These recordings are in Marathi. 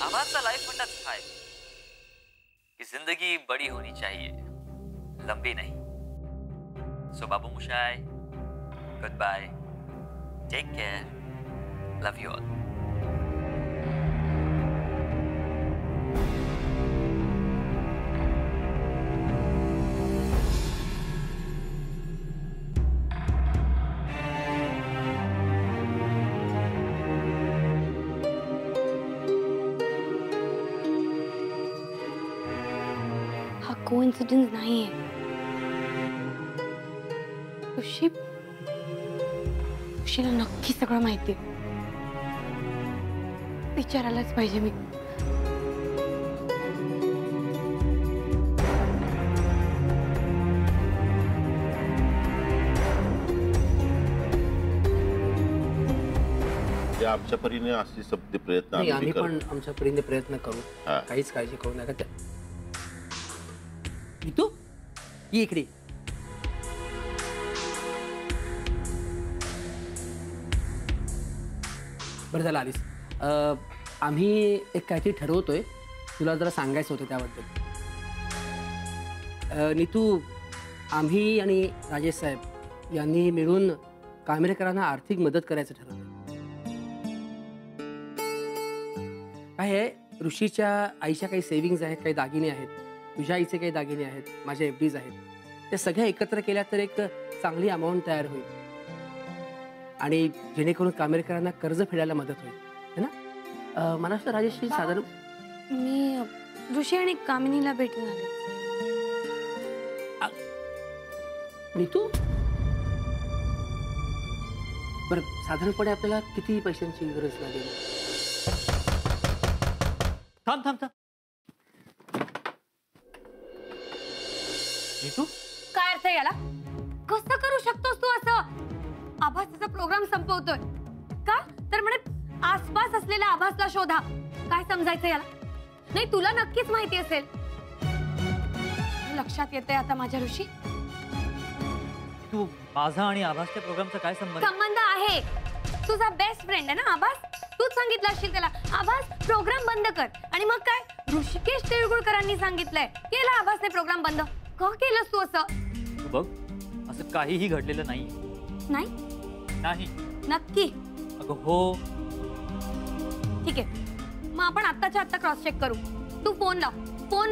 आवाज का लाइफ मतलब था कि जिंदगी बड़ी होनी चाहिए, लंबी नहीं। सो बाबू मुशाय, good bye, take care, love you all. Coincidence नहीं है। ऋषीला नक्की सगळं माहिती आहे। विचारायलाच पाहिजे मी। आमच्या परीने अशी शब्द प्रयत्न आम्ही पण आमच्या परीने प्रयत्न करू, काहीच काळजी करू नका। तू ये इकडे। बरं झालं आलीस। आम्ही एक काहीतरी ठरवतोय, तुला जरा सांगायचं होतं त्याबद्दल। नीतू, आम्ही आणि राजेश साहेब यांनी मिळून कामेरकरांना आर्थिक मदत करायचं ठरवलं। काय आहे, ऋषीच्या आईच्या काही सेव्हिंग्ज आहेत, काही दागिने आहेत, तुझ्या आईचे काही दागिने आहेत, माझ्या एफडीज आहेत, ते सगळ्या एकत्र केल्या तर एक चांगली अमाऊंट तयार होईल आणि जेणेकरून कामेरकरांना कर्ज फेडायला मदत होईल, है ना? मला असं राजेशशी साधारण मी ऋषी आणि कामिनीला भेटून आले। नीतू, बरं साधारणपणे आपल्याला किती पैशांची गरज लागेल? थांब थांब थांब। नीतू, काय अर्थ याला? कसं करू शकतोस तू असं? आभासचा प्रोग्राम संपवतोय का? तर म्हणे आसपास असलेल्या आभासला शोधा। काय समजायचं याला? नाही, तुला नक्कीच माहिती असेल। लक्षात येते आता माझ्या ऋषी। तू माझा आणि आभासच्या प्रोग्रामचा काय संबंध? संबंध आहे। तुझा बेस्ट फ्रेंड आहे ना आभास। तूच सांगितलं असेल त्याला, आभास प्रोग्राम बंद कर। आणि मग काय, ऋषिकेश तिळगुळकरांनी सांगितलंय, केला आभासने प्रोग्राम बंद। का केलंस तू असं? तू बघ, असं काहीही घडलेलं नाही। नाही नाही नक्की? अगं हो। ठीक आहे, मग आपण आत्ताच्या आत्ता क्रॉस चेक करू। तू फोन लाव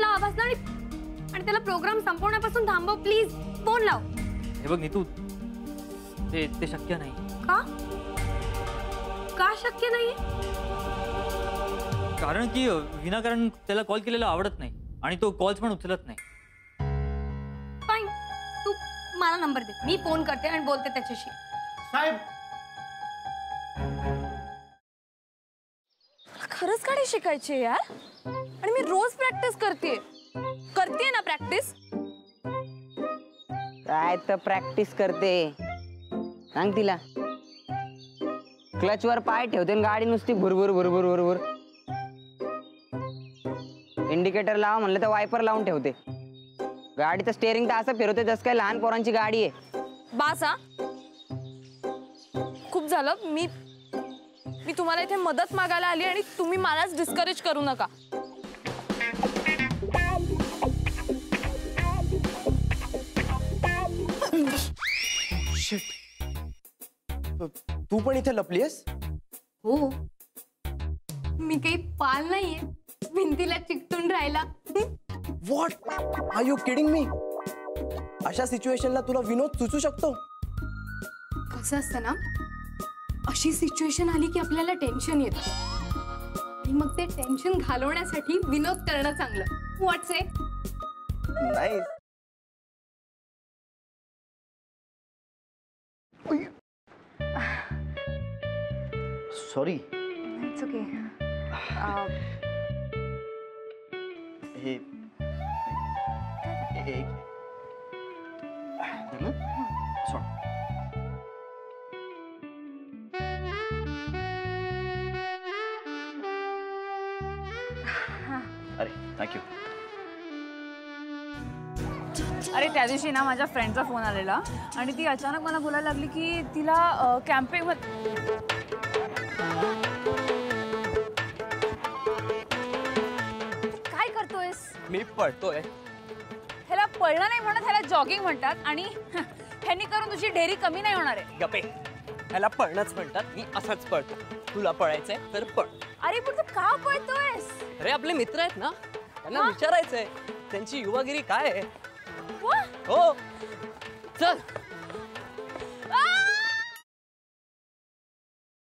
आभासला आणि त्याला प्रोग्राम संपवण्यापासून थांबव प्लीज। फोन लाव। हे बघ नीतू, ते शक्य नाही। का? का शक्य नाही? कारण की विनाकारण त्याला कॉल केलेला आवडत नाही आणि तो कॉल्स पण उचलत नाही। फाईन, तू मला नंबर दे, मी फोन करते आणि बोलते त्याच्याशी। साहेब, खरंच गाडी शिकायची यार, आणि मी रोज प्रॅक्टिस करते ना प्रॅक्टिस। काय तर प्रॅक्टिस करते, सांग तिला। क्लचवर पाय ठेवते आणि गाडी नुसती भुरभुर भुरभुर भुरभुर। इंडिकेटर लावा म्हणलं तर वायपर लावून ठेवते। गाडीचं स्टेअरिंग तर असं फिरवते जसं काय लहान पोरांची गाडी आहे। बास हा, खूप झालं। मी तुम्हाला इथे मदत मागायला आली आणि तुम्ही मलाच डिस्करेज करू नका। तू पण इथे लपलीयस? हो, मी काही पाल नाहीये भिंतीला चिकटून राहिला। What are you kidding me? अशा सिच्युएशनला तुला विनोद सुचू शकतो? कसं असतं ना, अशी सिच्युएशन आली की आपल्याला टेन्शन येतं आणि मग ते टेन्शन घालवण्यासाठी विनोद करणं चांगलं। व्हॉट्स इट? नाही, सॉरी। It's okay. हे अरे थँक्यू। अरे त्या दिवशी ना माझ्या फ्रेंडचा फोन आलेला आणि ती अचानक मला बोलायला लागली की तिला कॅम्पिंग पळतोयस? मी पळतोय. ह्याला पळणं नाही म्हणत, ह्याला जॉगिंग म्हणतात. आणि ह्यांनी करून तुझी ढेरी कमी नाही होणार आहे. गपे, ह्याला पळणंच म्हणतात. मी असंच पळतो. तुला पळायचंय तर पळ. अरे पण तू का पळतोयस? अरे आपले मित्र आहेत ना, त्यांना हा? विचारायचंय त्यांची युवागिरी काय आहे. वा, हो चल.